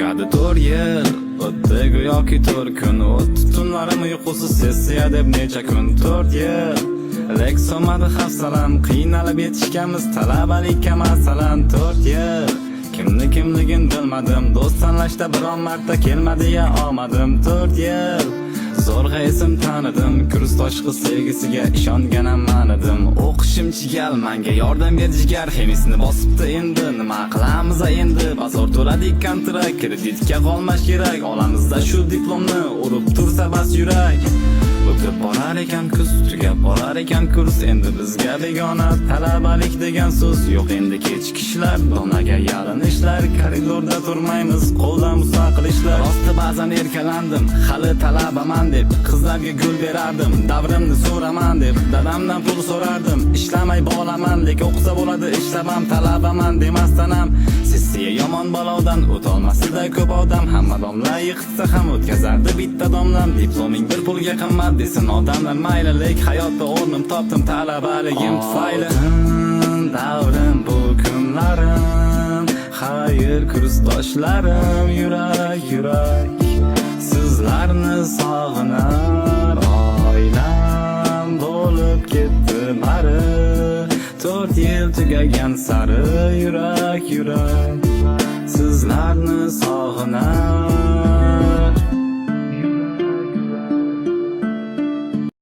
tugadi 4 yil. O'tdi go'yoki 4 kun, o'tdi tunlarim uyqusiz sessiya deb necha kun 4 yil. Lek so'madi hafsalam, qiynalib yetishganmiz talabalikka masalan 4 yil. Kimligin bilmadim, do'st tanlashda biron marta kelmadi-ya omadim 4 yil. Zo'rg'a esim tanidim, kursdosh qiz sevgisiga ishonganam manidim. O'qishim chigal, menga yordam ber jigar, hemisini bosibdi endi. Nima qilamiz endi? Bozor to'ladik kontrakt, kreditga qolmash kerak. Olamizda shu diplomni urib tursa bas yurak. O'tib borar ekan kuz, tugab borar ekan kurs. Endi bizga begona talabalik degan so'z yo'q. Endi kechki ishlar, donaga yalinishlar, koridorda turmaymiz, qo'ldan mustaqil ishlar. Rosti ba'zan erkalandim, hali talabaman deb qizlarga gul berardim. Davrimni so'raman deb dadamdan pul so'rardim. Ishlamay bolaman, lek o'qisa bo'ladi, ishlabam talabaman demasdan ham. Sessiya yomon balodan o'tolmasida ko'p odam. Hamma domla yiqitsa ham o'tkazardi bitta domlam. Diploming bir pulga qimmat desin odamlar, mayli, lek hayotda o'rnim topdim talabaligim tufayli. Davrim bu kunlarim, xayr kursdoshlarim, yurak sizlarni sog'inar. Oilam bo'lib ketdi bari, 4 yil tugagan sari, yurak sizlarni sog'inar.